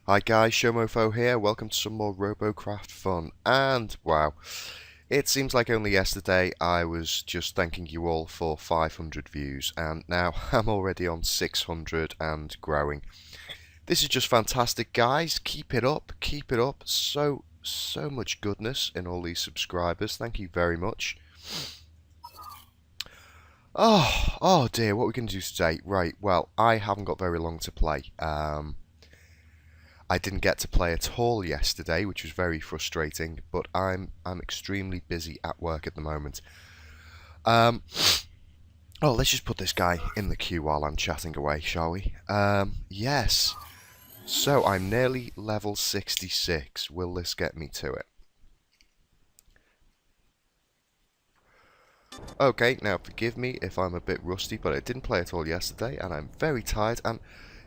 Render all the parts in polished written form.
Hi guys, Showmofo here, welcome to some more Robocraft fun, and wow, it seems like only yesterday I was just thanking you all for 500 views, and now I'm already on 600 and growing. This is just fantastic guys, keep it up, so much goodness in all these subscribers, thank you very much. Oh dear, what are we going to do today? Right, well, I haven't got very long to play. I didn't get to play at all yesterday, which was very frustrating, but I'm extremely busy at work at the moment. Oh, let's just put this guy in the queue while I'm chatting away, shall we? Yes. So, I'm nearly level 66. Will this get me to it? Okay, now forgive me if I'm a bit rusty, but I didn't play at all yesterday, and I'm very tired, and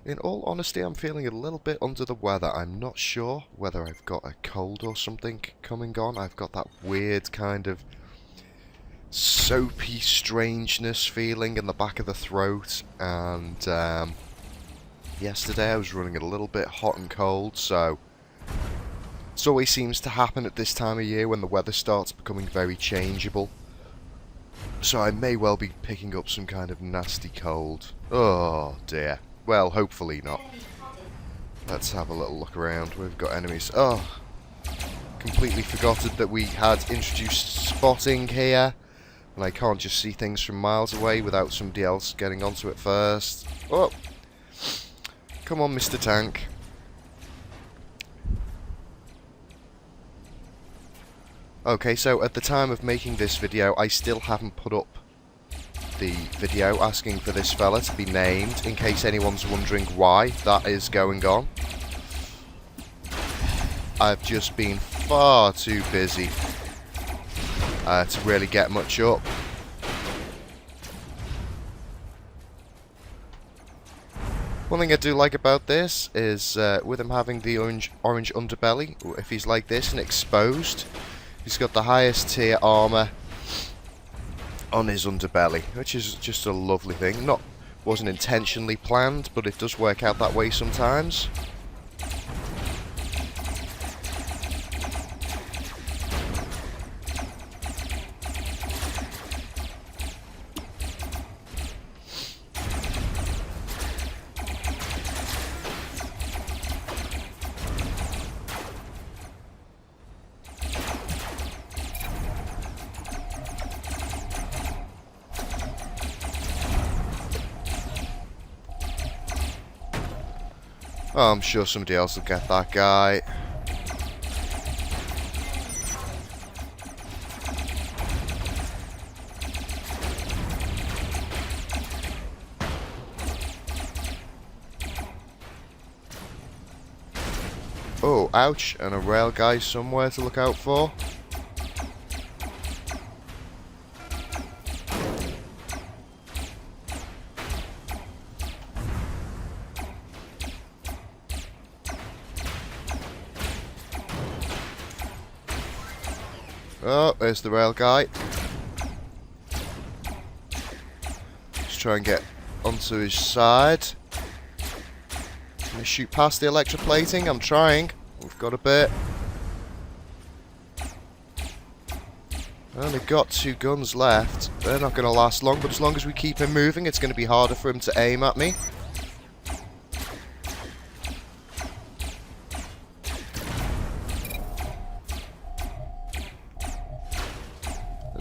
in all honesty, I'm feeling a little bit under the weather. I'm not sure whether I've got a cold or something coming on. I've got that weird kind of soapy strangeness feeling in the back of the throat, and yesterday I was running a little bit hot and cold, so this always seems to happen at this time of year when the weather starts becoming very changeable. So I may well be picking up some kind of nasty cold. Oh dear. Well, hopefully not. Let's have a little look around. We've got enemies. Oh, completely forgotten that we had introduced spotting here. And I can't just see things from miles away without somebody else getting onto it first. Oh! Come on, Mr. Tank. Okay, so at the time of making this video, I still haven't put up the video asking for this fella to be named, in case anyone's wondering why that is going on. I've just been far too busy to really get much up. One thing I do like about this is with him having the orange underbelly, if he's like this and exposed, he's got the highest tier armor on his underbelly, which is just a lovely thing. Wasn't intentionally planned, but it does work out that way sometimes. Oh, I'm sure somebody else will get that guy. Oh, ouch, and a rail guy somewhere to look out for. Oh, there's the rail guy. Just try and get onto his side. Can I shoot past the electroplating? I'm trying. We've got a bit. I only got 2 guns left. They're not going to last long, but as long as we keep him moving, it's going to be harder for him to aim at me.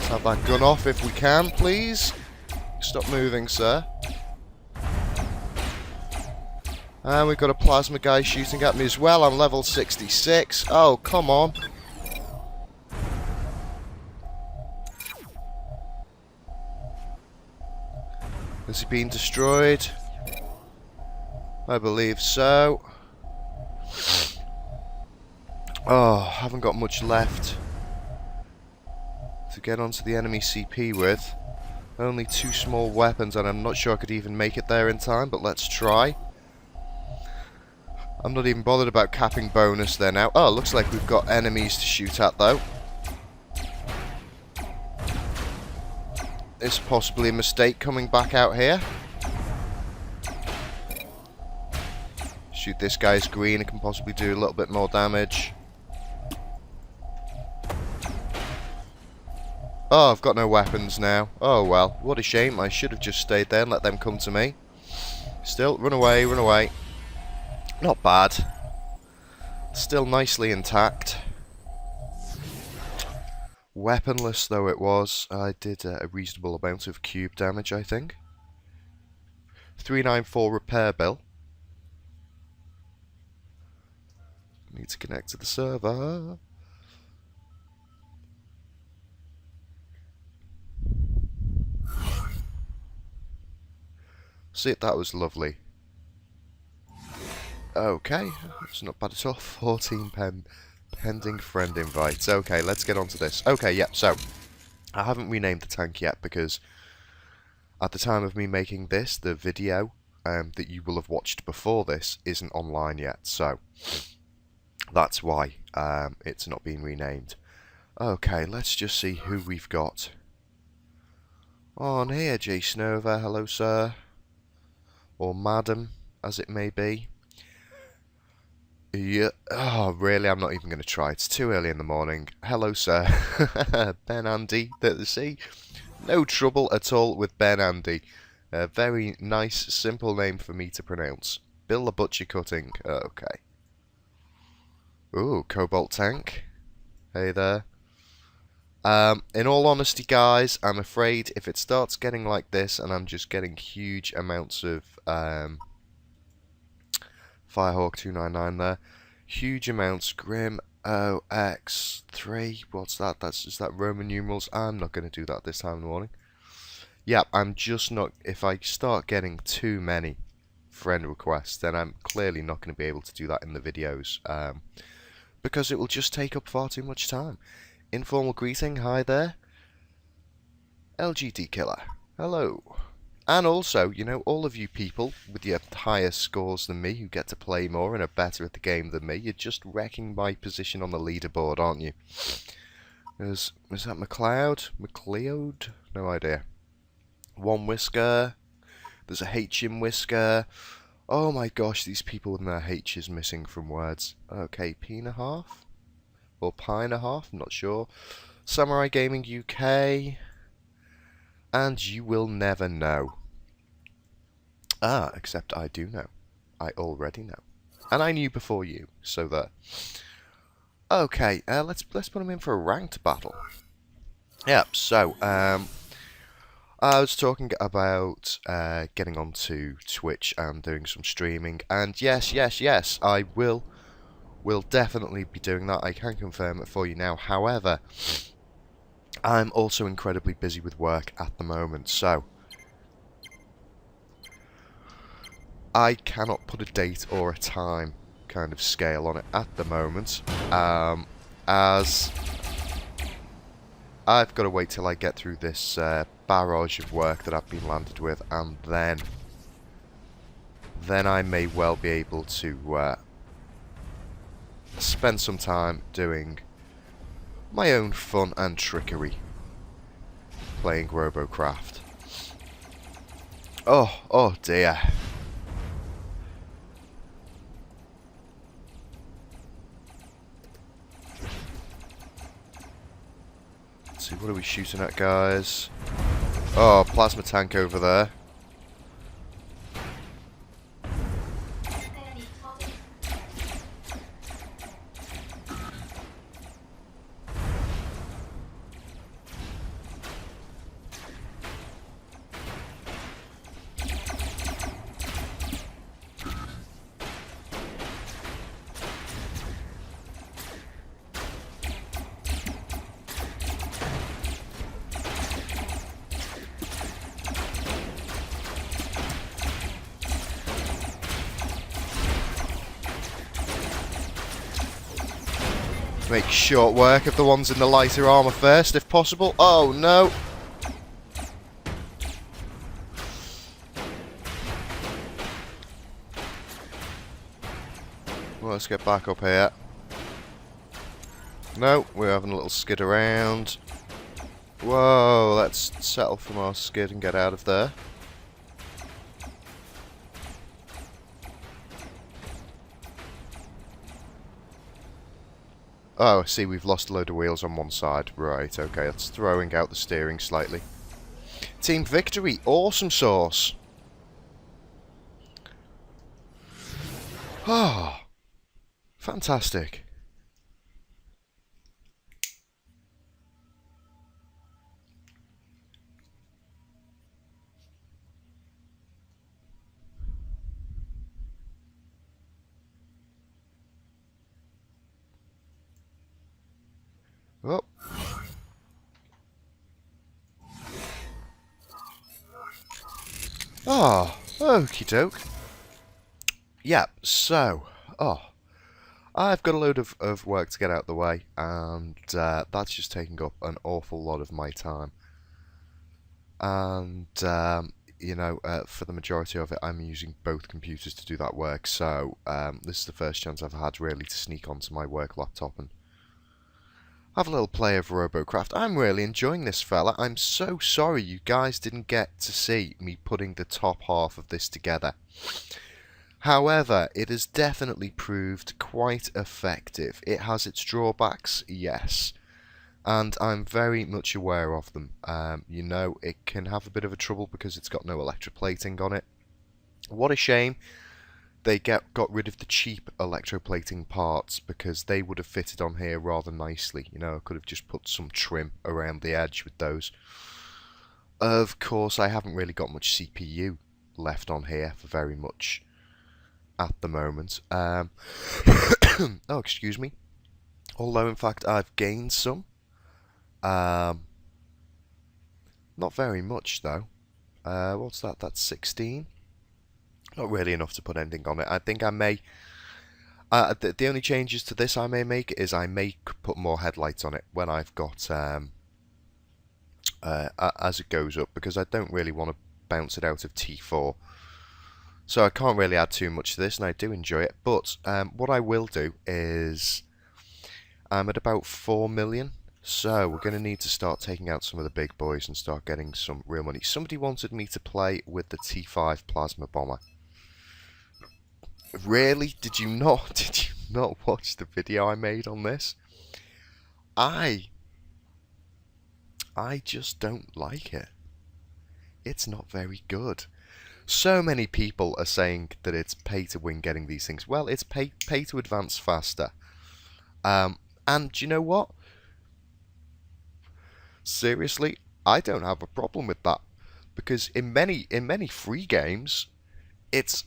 Have that gun off if we can, please. Stop moving, sir. And we've got a plasma guy shooting at me as well. I'm level 66. Oh, come on. Has he been destroyed? I believe so. Oh, haven't got much left to get onto the enemy CP with. Only 2 small weapons, and I'm not sure I could even make it there in time, but let's try. I'm not even bothered about capping bonus there now. Oh, looks like we've got enemies to shoot at, though. It's possibly a mistake coming back out here. Shoot this guy's green, it can possibly do a little bit more damage. Oh, I've got no weapons now. Oh well, what a shame. I should have just stayed there and let them come to me. Still, run away, run away. Not bad. Still nicely intact. Weaponless though it was, I did a reasonable amount of cube damage, I think. 394 repair bill. Need to connect to the server. See, that was lovely. Okay, it's not bad at all. 14 pending friend invites. Okay, let's get on to this. Okay, yeah, so I haven't renamed the tank yet because at the time of me making this, the video that you will have watched before this isn't online yet, so that's why it's not been renamed. Okay, let's just see who we've got on here. Jason over, hello sir. Or madam, as it may be. Yeah. Oh, really? I'm not even going to try. It's too early in the morning. Hello, sir. Ben Andy. See? No trouble at all with Ben Andy. A very nice, simple name for me to pronounce. Bill the Butcher Cutting. Okay. Ooh, Cobalt Tank. Hey there. In all honesty, guys, I'm afraid if it starts getting like this and I'm just getting huge amounts of Firehawk 299 there, huge amounts, Grim OX3, what's that? Is that Roman numerals? I'm not going to do that this time in the morning. Yeah, I'm just not, if I start getting too many friend requests, then I'm clearly not going to be able to do that in the videos, because it will just take up far too much time. Informal greeting, hi there. LGD Killer, hello. And also, you know, all of you people with your higher scores than me who get to play more and are better at the game than me, you're just wrecking my position on the leaderboard, aren't you? Was that McLeod? McLeod? No idea. One Whisker. There's a H in Whisker. Oh my gosh, these people with their H's missing from words. Okay, P and a half? Or Pi and a half? I'm not sure. Samurai Gaming UK. And you will never know. Ah, except I do know. I already know. And I knew before you, so there. Okay, let's put him in for a ranked battle. Yep, so, I was talking about getting onto Twitch and doing some streaming, and yes, I will definitely be doing that. I can confirm it for you now. However, I'm also incredibly busy with work at the moment, so I cannot put a date or a time kind of scale on it at the moment, as I've got to wait till I get through this barrage of work that I've been landed with, and then I may well be able to spend some time doing my own fun and trickery playing Robocraft. Oh dear. Let's see, what are we shooting at, guys? Oh, plasma tank over there. Make short work of the ones in the lighter armour first, if possible. Oh, no. Well, let's get back up here. No, we're having a little skid around. Whoa, let's settle from our skid and get out of there. Oh, I see, we've lost a load of wheels on one side. Right, okay, that's throwing out the steering slightly. Team victory, awesome sauce. Ah, fantastic. Oh. Ah, okie doke. Yeah, so, I've got a load of work to get out the way, and that's just taking up an awful lot of my time. And, you know, for the majority of it, I'm using both computers to do that work, so this is the first chance I've had, really, to sneak onto my work laptop and have a little play of Robocraft. I'm really enjoying this, fella. I'm so sorry you guys didn't get to see me putting the top half of this together. However, it has definitely proved quite effective. It has its drawbacks, yes, and I'm very much aware of them. You know, it can have a bit of a trouble because it's got no electroplating on it. What a shame they got rid of the cheap electroplating parts, because they would have fitted on here rather nicely. You know, I could have just put some trim around the edge with those. Of course, I haven't really got much CPU left on here for very much at the moment. Oh, excuse me. Although, in fact, I've gained some. Not very much, though. What's that? That's 16. Not really enough to put anything on it. I think I may... the only changes to this I may make is I may put more headlights on it when I've got... as it goes up, because I don't really want to bounce it out of T4. So I can't really add too much to this, and I do enjoy it. But what I will do is I'm at about 4 million. So we're going to need to start taking out some of the big boys and start getting some real money. Somebody wanted me to play with the T5 plasma bomber. Really? Did you not watch the video I made on this? I just don't like it. It's not very good. So many people are saying that it's pay to win getting these things. Well, it's pay to advance faster. And you know what? Seriously, I don't have a problem with that, because in many free games, it's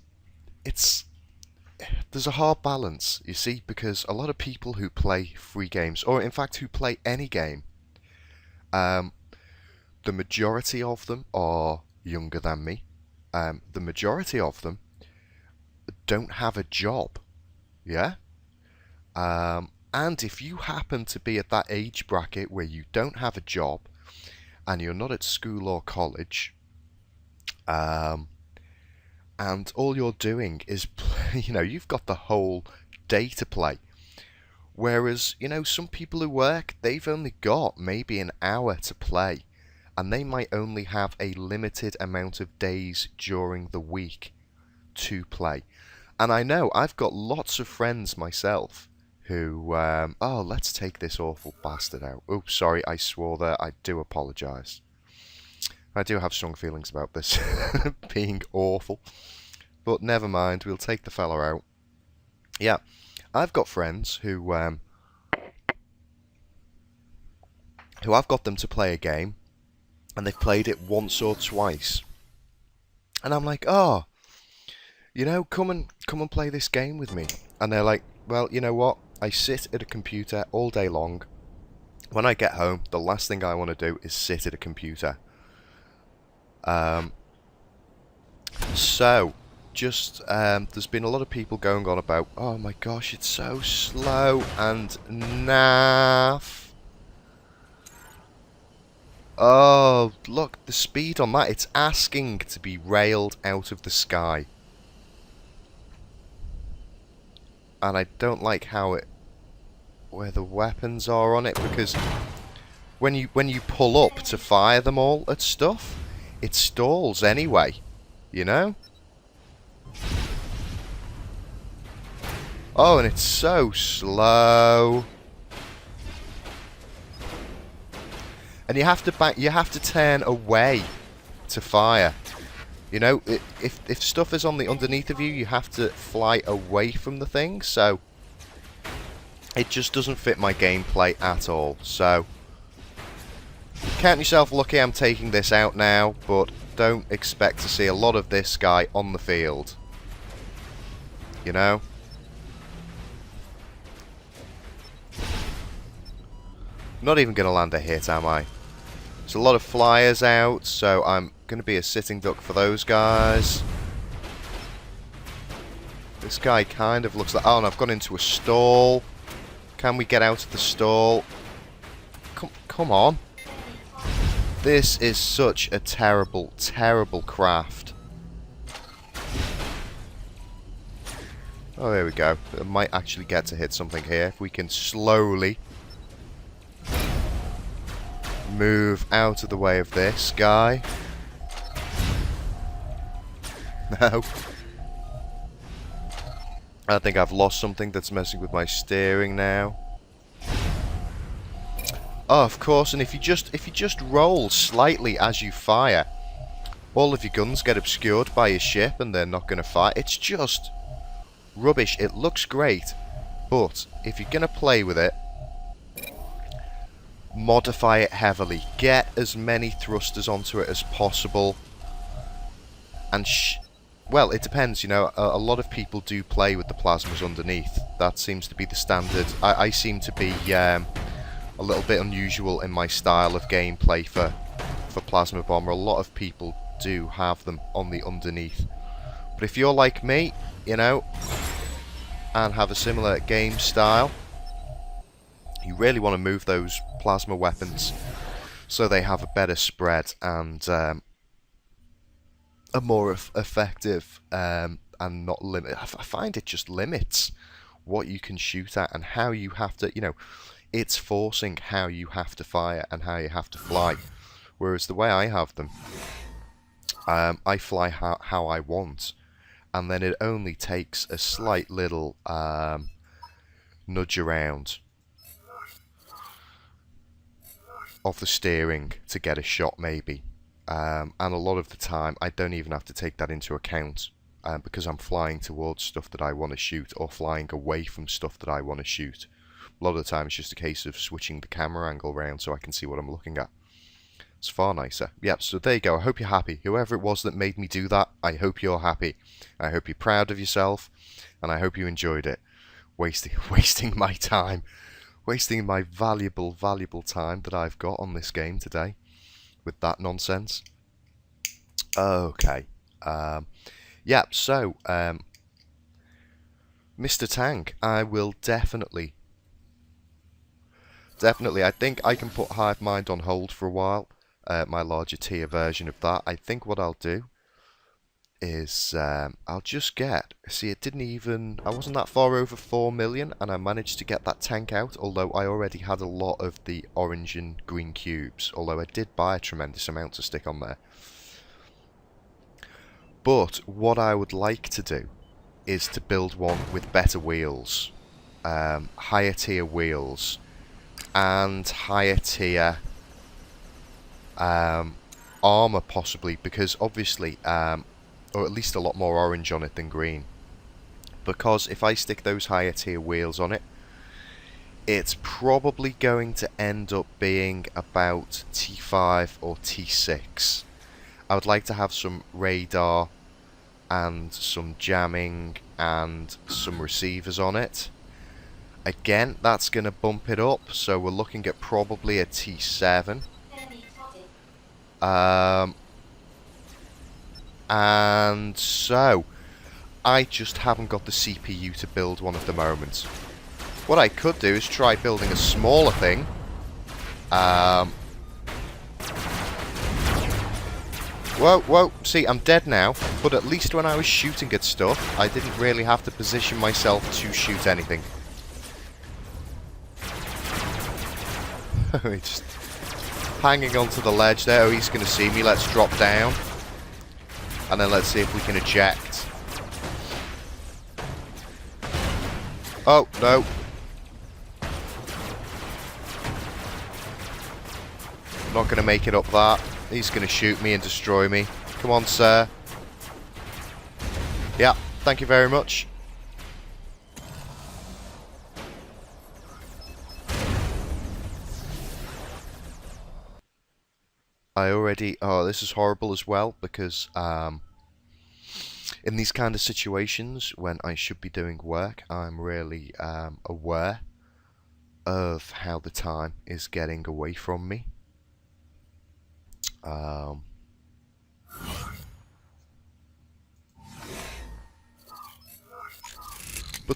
there's a hard balance, you see, because a lot of people who play free games, or in fact who play any game, the majority of them are younger than me. The majority of them don't have a job, yeah? And if you happen to be at that age bracket where you don't have a job, and you're not at school or college, and all you're doing is, you know, you've got the whole day to play. Whereas, you know, some people who work, they've only got maybe an hour to play. And they might only have a limited amount of days during the week to play. And I know, I've got lots of friends myself who, oh, let's take this awful bastard out. Oops, sorry, I swore there. I do apologise. I do have strong feelings about this being awful. But never mind, we'll take the fella out. Yeah, I've got friends who I've got them to play a game, and they've played it once or twice. And I'm like, oh, you know, come and play this game with me. And they're like, well, you know what? I sit at a computer all day long. When I get home, the last thing I want to do is sit at a computer. So, just, there's been a lot of people going on about, oh my gosh, it's so slow and naff. Oh, look, the speed on that. It's asking to be railed out of the sky. And I don't like how where the weapons are on it, because when you pull up to fire them all at stuff, it stalls anyway, you know? Oh, and it's so slow. And you have to turn away to fire. You know, if stuff is on the underneath of you, you have to fly away from the thing. So it just doesn't fit my gameplay at all. So count yourself lucky I'm taking this out now, but don't expect to see a lot of this guy on the field. You know? Not even going to land a hit, am I? There's a lot of flyers out, so I'm going to be a sitting duck for those guys. This guy kind of looks like... Oh, and I've gone into a stall. Can we get out of the stall? Come on. This is such a terrible, terrible craft. Oh, there we go. I might actually get to hit something here if we can slowly move out of the way of this guy. No. I think I've lost something that's messing with my steering now. Oh, of course, and if you just roll slightly as you fire, all of your guns get obscured by your ship and they're not going to fire. It's just rubbish. It looks great, but if you're going to play with it, modify it heavily. Get as many thrusters onto it as possible. And well, it depends, you know. A lot of people do play with the plasmas underneath. That seems to be the standard. I seem to be a little bit unusual in my style of gameplay for Plasma Bomber. A lot of people do have them on the underneath. But if you're like me, you know, and have a similar game style, you really want to move those plasma weapons so they have a better spread and a more effective and not limit. I find it just limits what you can shoot at and how you have to, you know, it's forcing how you have to fire and how you have to fly. Whereas the way I have them, I fly how I want, and then it only takes a slight little nudge around of the steering to get a shot maybe. And a lot of the time I don't even have to take that into account because I'm flying towards stuff that I want to shoot or flying away from stuff that I want to shoot. A lot of the time it's just a case of switching the camera angle around so I can see what I'm looking at. It's far nicer. Yep, so there you go. I hope you're happy. Whoever it was that made me do that, I hope you're happy. I hope you're proud of yourself, and I hope you enjoyed it. Wasting my time. Wasting my valuable, valuable time that I've got on this game today with that nonsense. Okay. Yeah, so, Mr. Tank, I will definitely, I think I can put Hive Mind on hold for a while. My larger tier version of that. I think what I'll do is I'll just get... See, it didn't even... I wasn't that far over 4 million, and I managed to get that tank out, although I already had a lot of the orange and green cubes, although I did buy a tremendous amount to stick on there. But what I would like to do is to build one with better wheels, higher tier wheels, and higher tier armor possibly, because obviously, or at least a lot more orange on it than green. Because if I stick those higher tier wheels on it, it's probably going to end up being about T5 or T6. I would like to have some radar and some jamming and some receivers on it. Again, that's going to bump it up, so we're looking at probably a T7. And so, I just haven't got the CPU to build one at the moment. What I could do is try building a smaller thing. Whoa, see, I'm dead now, but at least when I was shooting at stuff, I didn't really have to position myself to shoot anything. Just hanging onto the ledge there. Oh, he's going to see me. Let's drop down. And then let's see if we can eject. Oh, no. Not going to make it up that. He's going to shoot me and destroy me. Come on, sir. Yeah, thank you very much. Oh, this is horrible as well, because in these kind of situations, when I should be doing work, I'm really aware of how the time is getting away from me. But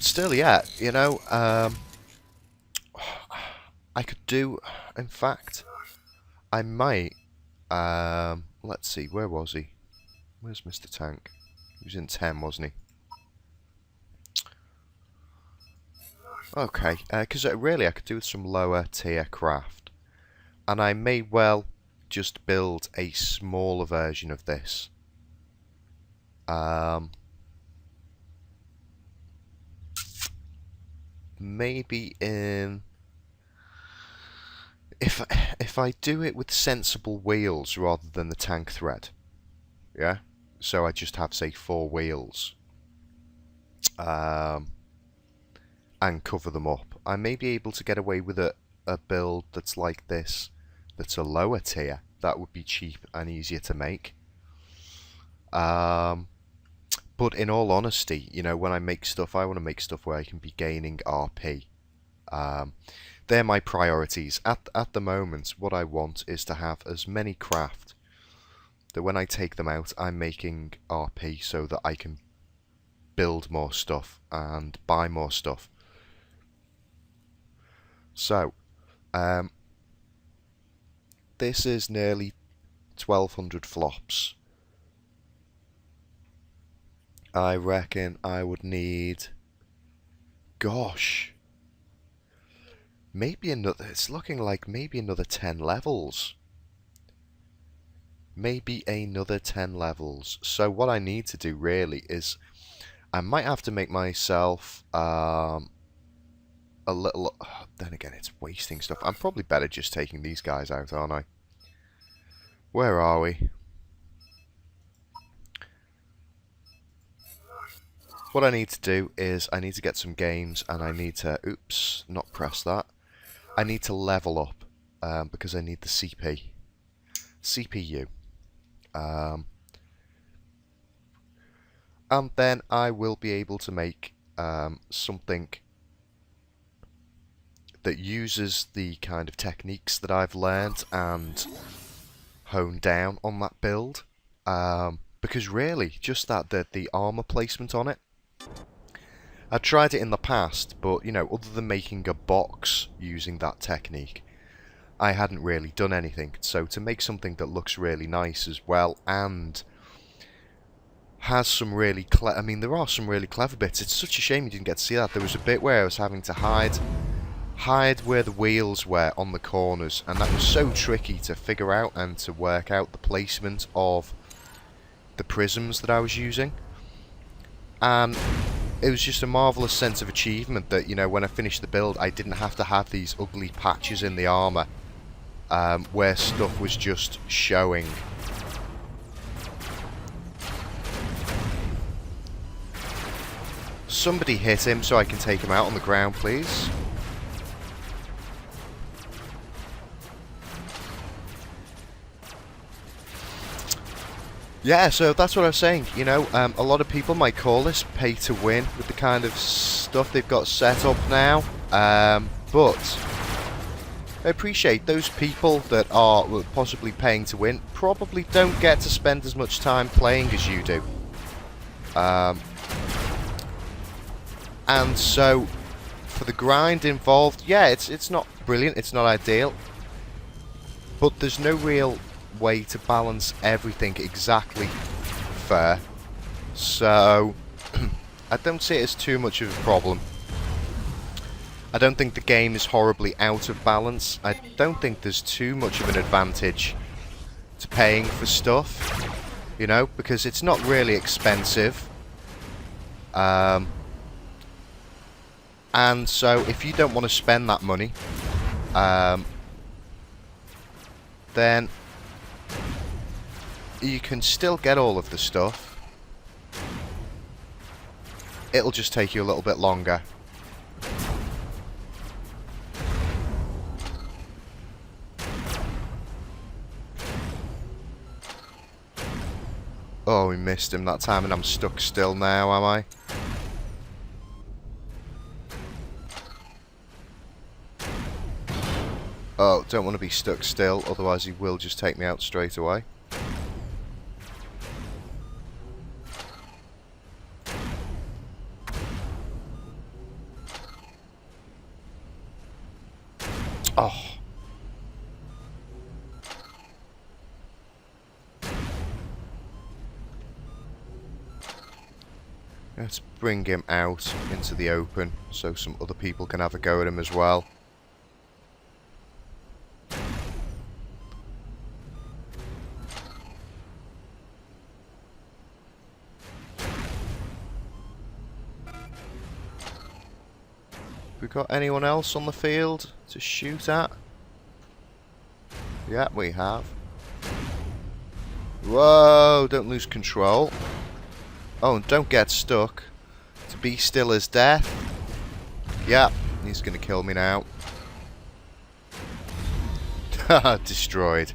still, yeah, you know, I could do, in fact, I might, let's see, where was he? Where's Mr. Tank? He was in 10, wasn't he? Okay, because really I could do with some lower tier craft. And I may well just build a smaller version of this. Maybe in... If I do it with sensible wheels rather than the tank thread, yeah? So I just have, say, 4 wheels. And cover them up. I may be able to get away with a build that's like this, that's a lower tier. That would be cheap and easier to make. But in all honesty, you know, when I make stuff, I want to make stuff where I can be gaining RP. They're my priorities. At the moment, what I want is to have as many craft that when I take them out, I'm making RP so that I can build more stuff and buy more stuff. So, this is nearly 1,200 flops. I reckon I would need... Gosh... Maybe another... It's looking like maybe another 10 levels. Maybe another 10 levels. So what I need to do really is... I might have to make myself a little... Then again, it's wasting stuff. I'm probably better just taking these guys out, aren't I? Where are we? What I need to do is I need to get some games and I need to... Oops, not press that. I need to level up because I need the CPU. And then I will be able to make something that uses the kind of techniques that I've learned and honed down on that build. Because really, just that, the armor placement on it. I tried it in the past, but, you know, other than making a box using that technique, I hadn't really done anything. So to make something that looks really nice as well, and has some really I mean, there are some really clever bits. It's such a shame you didn't get to see that. There was a bit where I was having to hide where the wheels were on the corners, and that was so tricky to figure out and to work out the placement of the prisms that I was using. And it was just a marvellous sense of achievement that, you know, when I finished the build, I didn't have to have these ugly patches in the armour where stuff was just showing. Somebody hit him so I can take him out on the ground, please. Yeah, so that's what I was saying, you know, a lot of people might call this pay to win with the kind of stuff they've got set up now, but I appreciate those people that are possibly paying to win probably don't get to spend as much time playing as you do. And so, for the grind involved, yeah, it's not brilliant, it's not ideal, but there's no real way to balance everything exactly fair, so I don't see it as too much of a problem. I don't think the game is horribly out of balance. I don't think there's too much of an advantage to paying for stuff, you know, because it's not really expensive. And so if you don't want to spend that money, then you can still get all of the stuff. It'll just take you a little bit longer. Oh, we missed him that time, and I'm stuck still now, am I? Oh, don't want to be stuck still, otherwise he will just take me out straight away. Oh. Let's bring him out into the open so some other people can have a go at him as well. We got anyone else on the field to shoot at? Yeah, we have. Whoa, don't lose control. Oh, and don't get stuck. To be still as death. Yeah, he's going to kill me now. Haha, destroyed.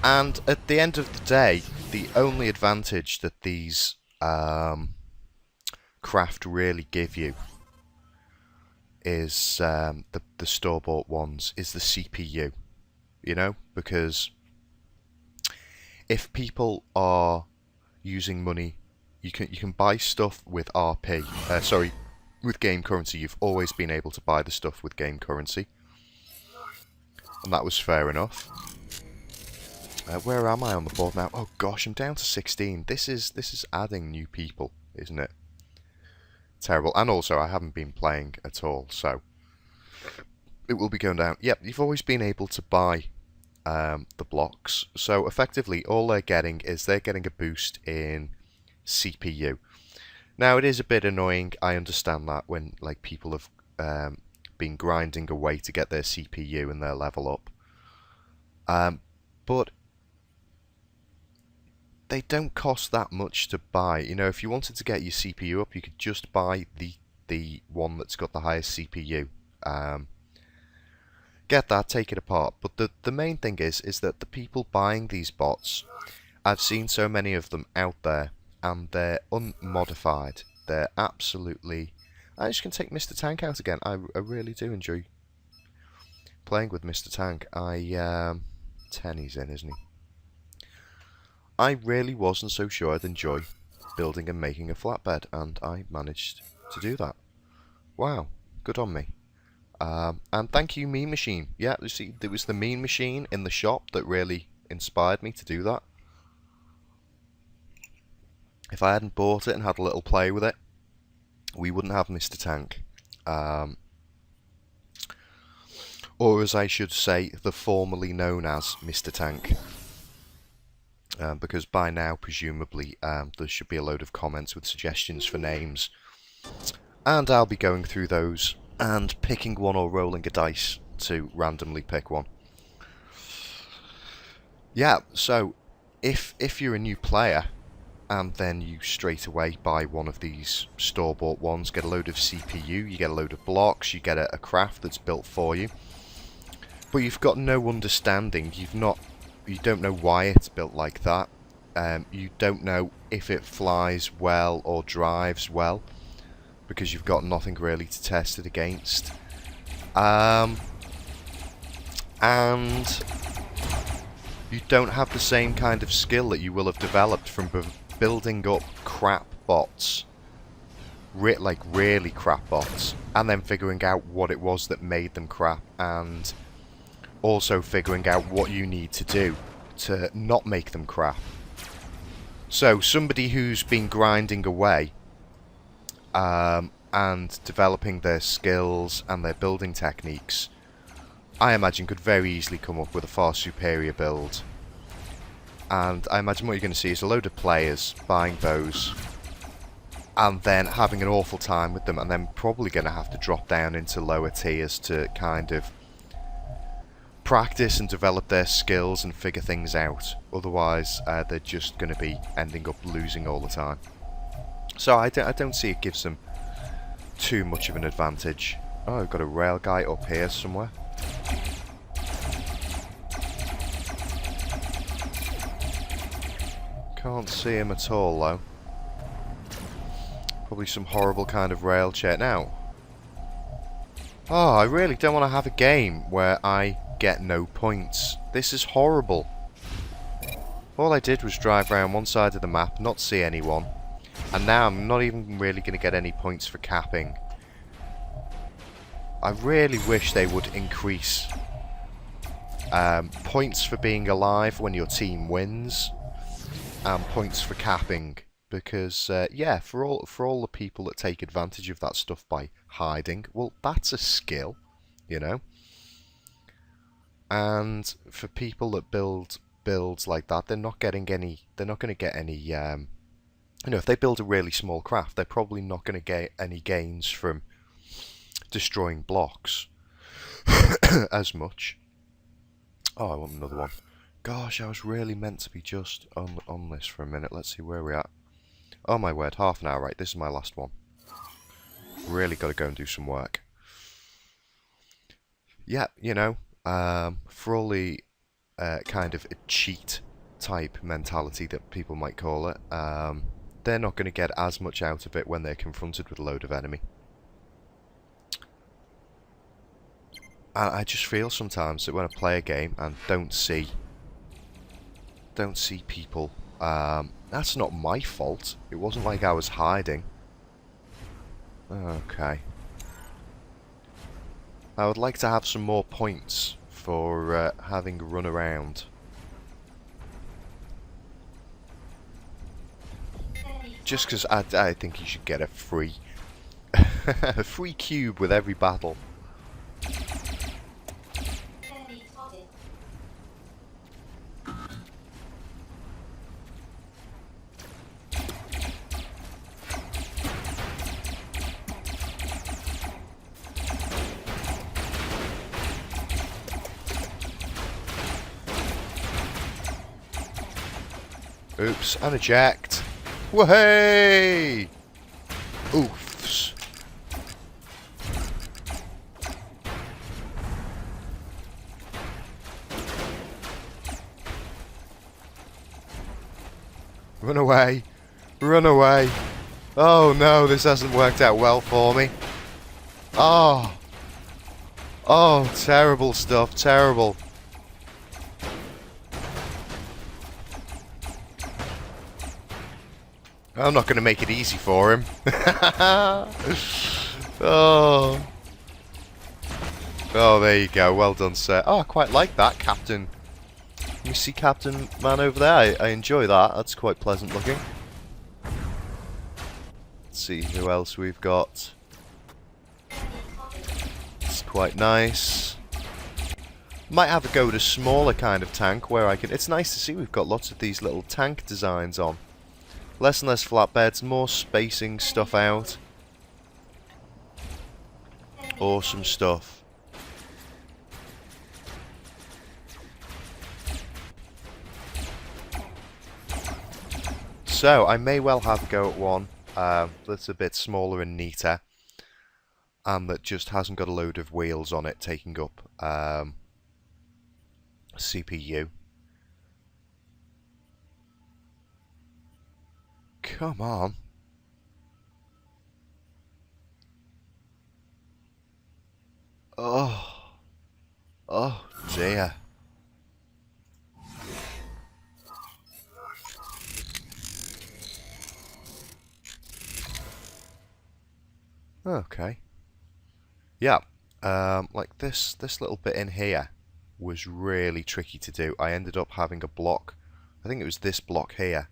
And at the end of the day, the only advantage that these craft really give you is the store-bought ones, is the CPU. You know, because if people are using money, you can buy stuff with RP. Sorry, with game currency. You've always been able to buy the stuff with game currency, and that was fair enough. Where am I on the board now? Oh gosh, I'm down to 16. This is adding new people, isn't it? Terrible. And also, I haven't been playing at all, so it will be going down. Yep, you've always been able to buy the blocks. So effectively, all they're getting is they're getting a boost in CPU. Now, it is a bit annoying. I understand that when like people have been grinding away to get their CPU and their level up, but they don't cost that much to buy. You know, if you wanted to get your CPU up, you could just buy the one that's got the highest CPU. Get that, take it apart. But the main thing is that the people buying these bots, I've seen so many of them out there, and they're unmodified. They're absolutely... I just can take Mr. Tank out again. I really do enjoy playing with Mr. Tank. 10 he's in, isn't he? I really wasn't so sure I'd enjoy building and making a flatbed, and I managed to do that. Wow, good on me. And thank you, Mean Machine. Yeah, you see, it was the Mean Machine in the shop that really inspired me to do that. If I hadn't bought it and had a little play with it, we wouldn't have Mr. Tank. Or as I should say, the formerly known as Mr. Tank. Because by now, presumably, there should be a load of comments with suggestions for names. And I'll be going through those and picking one or rolling a dice to randomly pick one. Yeah, so if you're a new player and then you straight away buy one of these store-bought ones, get a load of CPU, you get a load of blocks, you get a craft that's built for you, but you've got no understanding, you don't know why it's built like that, you don't know if it flies well or drives well, because you've got nothing really to test it against. And you don't have the same kind of skill that you will have developed from building up crap bots, like really crap bots, and then figuring out what it was that made them crap, and also figuring out what you need to do to not make them crap. So somebody who's been grinding away and developing their skills and their building techniques, I imagine could very easily come up with a far superior build. And I imagine what you're going to see is a load of players buying those and then having an awful time with them, and then probably going to have to drop down into lower tiers to kind of practice and develop their skills and figure things out. Otherwise, they're just going to be ending up losing all the time. So I don't see it gives them too much of an advantage. Oh, I've got a rail guy up here somewhere. Can't see him at all, though. Probably some horrible kind of rail chair. Now, oh, I really don't want to have a game where I get no points. This is horrible. All I did was drive around one side of the map, not see anyone, and now I'm not even really going to get any points for capping. I really wish they would increase points for being alive when your team wins, and points for capping. Because, yeah, for all the people that take advantage of that stuff by hiding, well, that's a skill, you know. And for people that build builds like that, they're not getting any. They're not going to get any. You know, if they build a really small craft, they're probably not going to get any gains from destroying blocks as much. Oh, I want another one. Gosh, I was really meant to be just on this for a minute. Let's see where we're at. Oh my word, half an hour, right, this is my last one. Really got to go and do some work. Yeah, you know, for all the kind of a cheat type mentality that people might call it, they're not going to get as much out of it when they're confronted with a load of enemy. And I just feel sometimes that when I play a game and don't see people, that's not my fault. It wasn't like I was hiding. Okay. I would like to have some more points for having run around. Just because I think you should get a free a free cube with every battle. Oops, and eject. Whoa-hey! Oofs. Run away. Run away. Oh no, this hasn't worked out well for me. Oh. Oh, terrible stuff, terrible. I'm not going to make it easy for him. Oh. Oh, there you go. Well done, sir. Oh, I quite like that, Captain. You see Captain Man over there? I enjoy that. That's quite pleasant looking. Let's see who else we've got. It's quite nice. Might have a go at a smaller kind of tank where I can... It's nice to see we've got lots of these little tank designs on. Less and less flatbeds, more spacing stuff out. Awesome stuff. So, I may well have a go at one that's a bit smaller and neater, and that just hasn't got a load of wheels on it taking up CPU. Come on. Oh. Oh, dear. Okay. Yeah. Like this little bit in here was really tricky to do. I ended up having a block. I think it was this block here.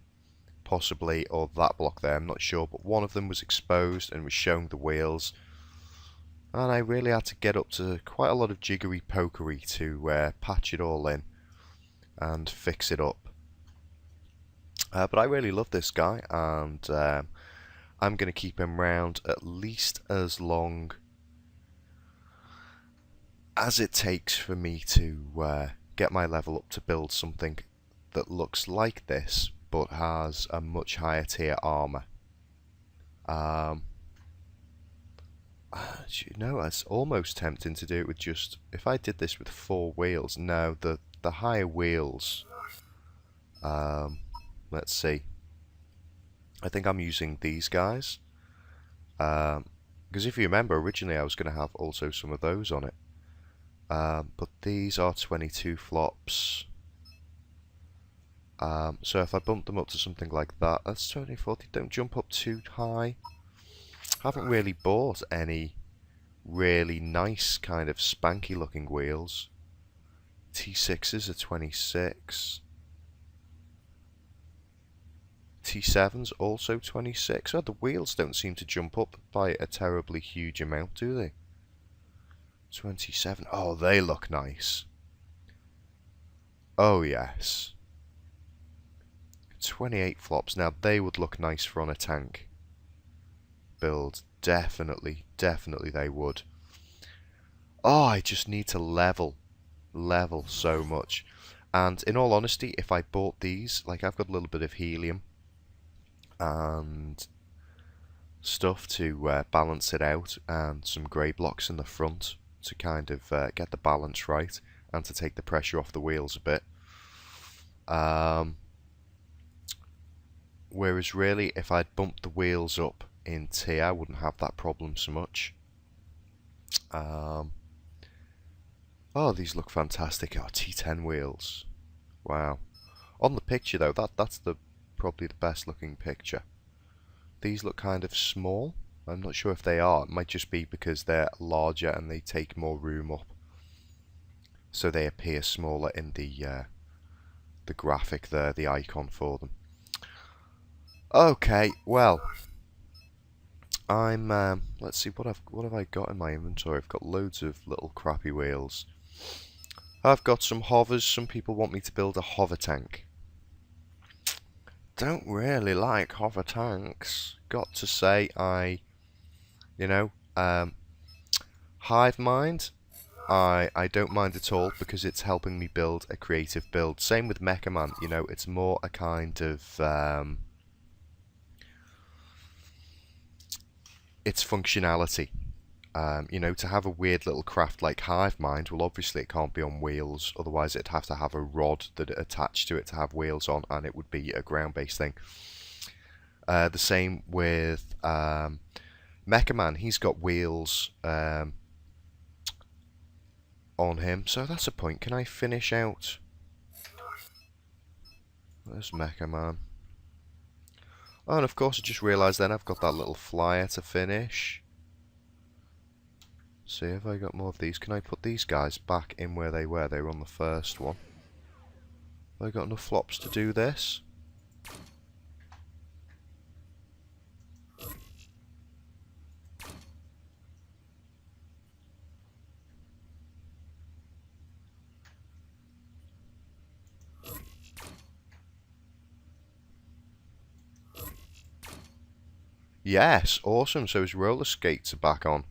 Possibly, or that block there, I'm not sure, but one of them was exposed and was showing the wheels, and I really had to get up to quite a lot of jiggery pokery to patch it all in and fix it up. But I really love this guy, and I'm going to keep him round at least as long as it takes for me to get my level up to build something that looks like this, but has a much higher tier armor. You know, it's almost tempting to do it with just, if I did this with 4 wheels. No, the higher wheels, let's see, I think I'm using these guys, because if you remember, originally I was going to have also some of those on it, but these are 22 flops, so if I bump them up to something like that, that's 20, 40, don't jump up too high. Haven't really bought any really nice kind of spanky looking wheels. T6s are 26. T7s also 26. Oh, the wheels don't seem to jump up by a terribly huge amount, do they? 27. Oh, they look nice. Oh, yes. 28 flops. Now, they would look nice for on a tank build. Definitely they would. Oh, I just need to level so much. And in all honesty, if I bought these, like I've got a little bit of helium and stuff to balance it out, and some grey blocks in the front to kind of get the balance right and to take the pressure off the wheels a bit. Whereas really, if I'd bumped the wheels up in tier, I wouldn't have that problem so much. Oh, these look fantastic. Oh, T10 wheels. Wow. On the picture though, that's probably the best looking picture. These look kind of small. I'm not sure if they are. It might just be because they're larger and they take more room up, so they appear smaller in the graphic there, the icon for them. Okay, well, I'm let's see, what have I got in my inventory? I've got loads of little crappy wheels. I've got some hovers. Some people want me to build a hover tank. Don't really like hover tanks. Got to say, hive mind, I don't mind at all, because it's helping me build a creative build. Same with Mecha Man, you know, it's more a kind of its functionality. You know, to have a weird little craft like hive mind, well, obviously it can't be on wheels, otherwise it'd have to have a rod that attached to it to have wheels on, and it would be a ground-based thing. The same with Mecha Man. He's got wheels on him, so that's a point. Can I finish out? There's Mecha Man. Oh, and of course I just realised then I've got that little flyer to finish. See, have I got more of these? Can I put these guys back in where they were? They were on the first one. Have I got enough flops to do this? Yes, awesome. So his roller skates are back on.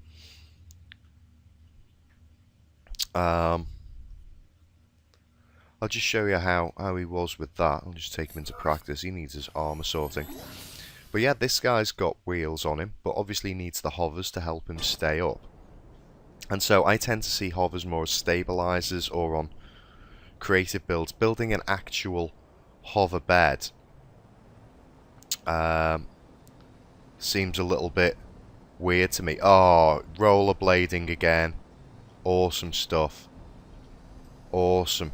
I'll just show you how he was with that. I'll just take him into practice. He needs his armor sorting. But yeah, this guy's got wheels on him, but obviously needs the hovers to help him stay up. And so I tend to see hovers more as stabilizers, or on creative builds. Building an actual hover bed seems a little bit weird to me. Oh, rollerblading again. Awesome stuff. Awesome.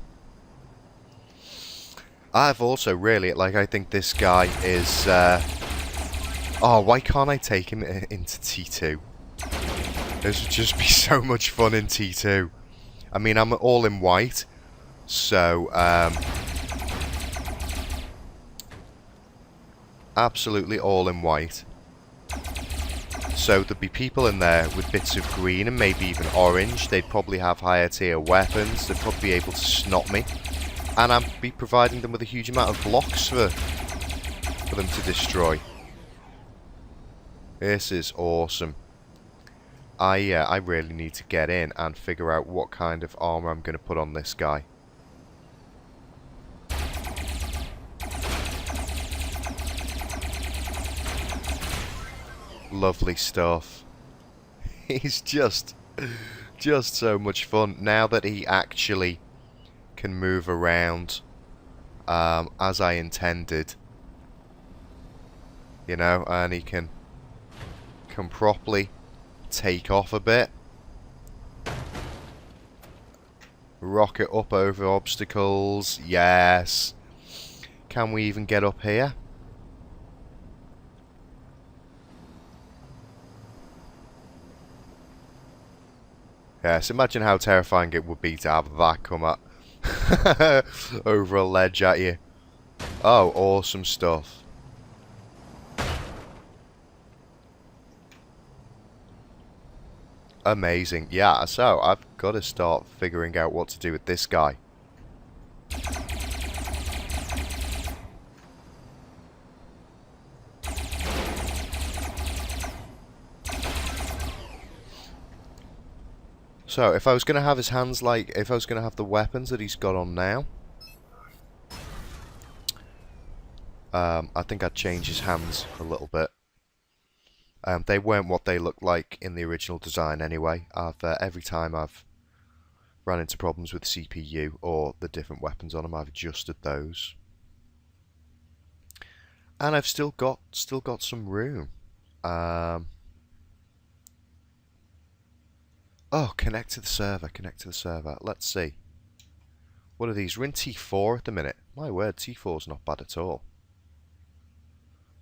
I've also really, like, I think this guy is, oh, why can't I take him into T2? This would just be so much fun in T2. I mean, I'm all in white, so, absolutely all in white. So there'd be people in there with bits of green and maybe even orange. They'd probably have higher tier weapons. They'd probably be able to snot me. And I'd be providing them with a huge amount of blocks for them to destroy. This is awesome. I really need to get in and figure out what kind of armor I'm going to put on this guy. Lovely stuff. He's just so much fun now that he actually can move around as I intended. You know, and he can properly take off a bit. Rocket up over obstacles. Yes. Can we even get up here? Yes, imagine how terrifying it would be to have that come up over a ledge at you. Oh, awesome stuff. Amazing. Yeah, so I've got to start figuring out what to do with this guy. So, if I was going to have his hands like... If I was going to have the weapons that he's got on now... I think I'd change his hands a little bit. They weren't what they looked like in the original design anyway. Every time I've ran into problems with the CPU or the different weapons on them, I've adjusted those. And I've still got some room. Oh, connect to the server, connect to the server. Let's see. What are these? We're in T4 at the minute. My word, T4's not bad at all.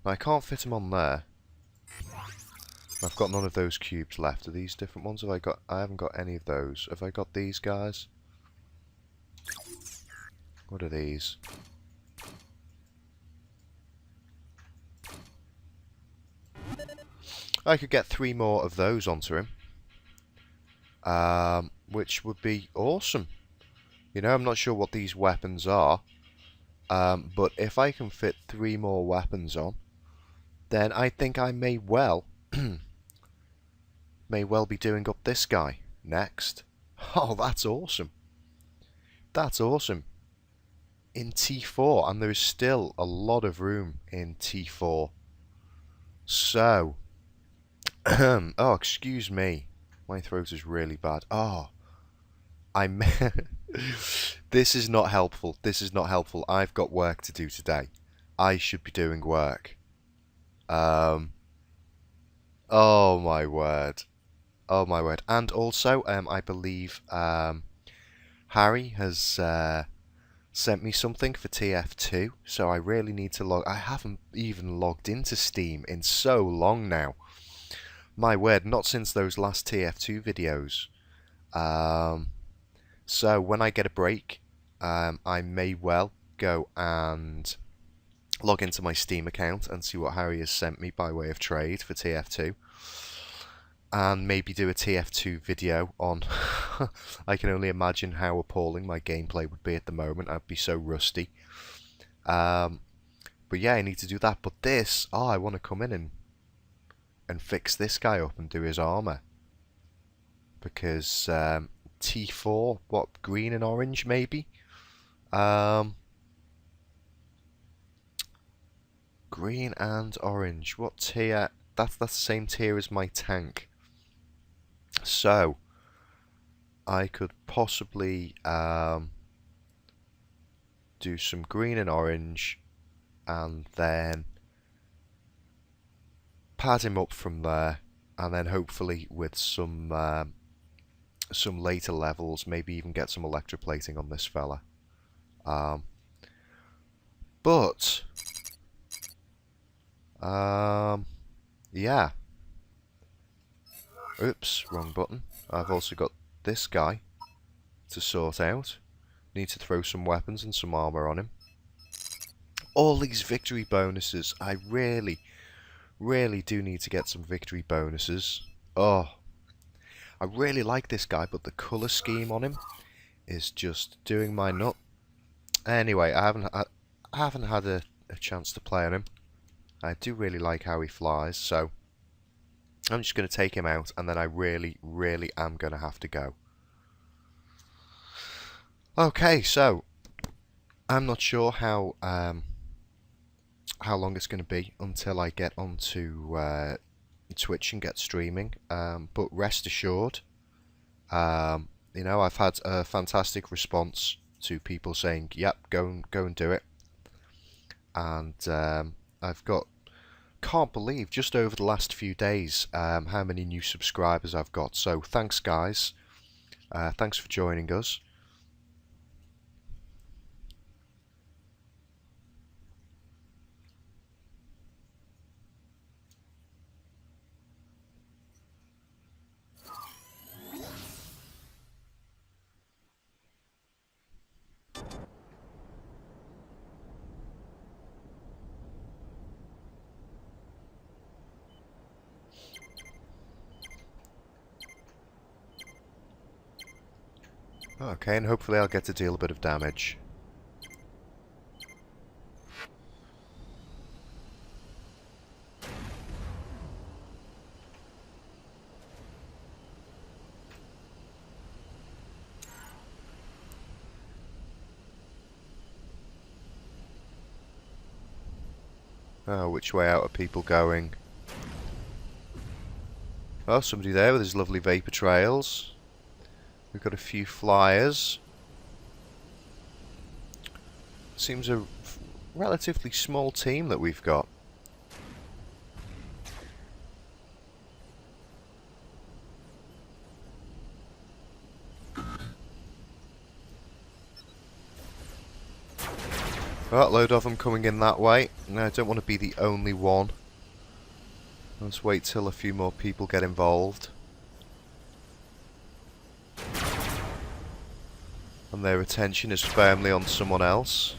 I can't fit them on there. I've got none of those cubes left. Are these different ones? Have I got? I haven't got any of those. Have I got these guys? What are these? I could get 3 more of those onto him. Which would be awesome. You know, I'm not sure what these weapons are. But if I can fit 3 more weapons on, then I think I may well be doing up this guy next. Oh, that's awesome. That's awesome. In T4, and there is still a lot of room in T4. So, oh, excuse me. My throat is really bad. Oh, this is not helpful. This is not helpful. I've got work to do today. I should be doing work. Oh my word. Oh my word. And also, I believe Harry has sent me something for TF2, so I really need to log... I haven't even logged into Steam in so long now. My word, not since those last TF2 videos. So when I get a break, I may well go and log into my Steam account and see what Harry has sent me by way of trade for TF2. And maybe do a TF2 video on... I can only imagine how appalling my gameplay would be at the moment. I'd be so rusty. But yeah, I need to do that. But this... Oh, I want to come in and fix this guy up and do his armor. Because T4, what, green and orange maybe? Green and orange. What tier? That's the same tier as my tank. So, I could possibly do some green and orange and then pad him up from there, and then hopefully with some later levels, maybe even get some electroplating on this fella. Yeah. Oops, wrong button. I've also got this guy to sort out. Need to throw some weapons and some armor on him. All these victory bonuses. I really do need to get some victory bonuses. Oh, I really like this guy, but the colour scheme on him is just doing my nut. Anyway, I haven't had a chance to play on him. I do really like how he flies, so I'm just going to take him out, and then I really, really am going to have to go. Okay, so I'm not sure how long it's going to be until I get onto Twitch and get streaming. But rest assured, you know, I've had a fantastic response to people saying, "Yep, go and do it." And I've got, can't believe, just over the last few days how many new subscribers I've got. So thanks, guys. Thanks for joining us. Okay, and hopefully I'll get to deal a bit of damage. Oh, which way out are people going? Oh, somebody there with his lovely vapor trails. We've got a few flyers. Seems a relatively small team that we've got. Oh, a load of them coming in that way. No, I don't want to be the only one. Let's wait till a few more people get involved. And their attention is firmly on someone else.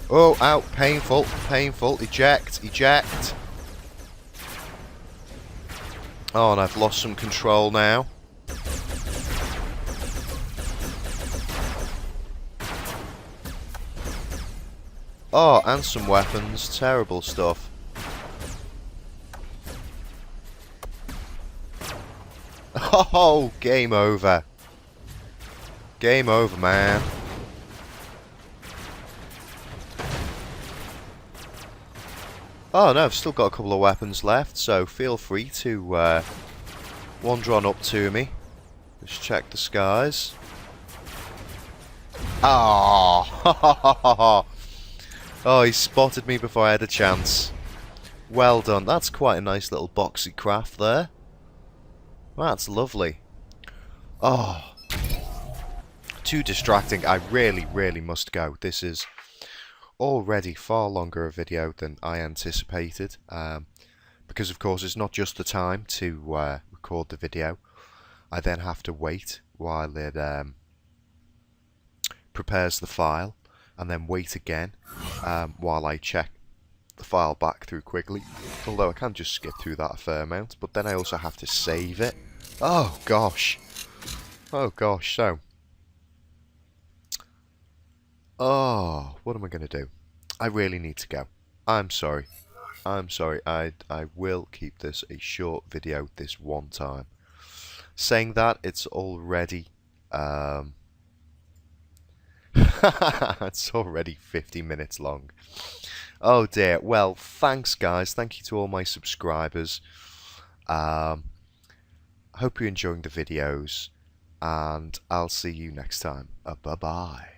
Oh, out, painful, painful, eject, eject. Oh, and I've lost some control now. Oh, and some weapons, terrible stuff. Oh, game over. Game over, man. Oh no, I've still got a couple of weapons left, so feel free to wander on up to me. Just check the skies. Oh, oh, he spotted me before I had a chance. Well done. That's quite a nice little boxy craft there. That's lovely. Oh, too distracting. I really, really must go. This is already far longer a video than I anticipated, because of course it's not just the time to record the video. I then have to wait while it prepares the file, and then wait again while I check the file back through quickly, although I can just skip through that a fair amount, but then I also have to save it. Oh gosh, so what am I going to do? I really need to go. I'm sorry. I'm sorry. I will keep this a short video this one time. Saying that, it's already it's already 50 minutes long. Oh dear. Well, thanks guys. Thank you to all my subscribers. I hope you're enjoying the videos, and I'll see you next time. Bye bye.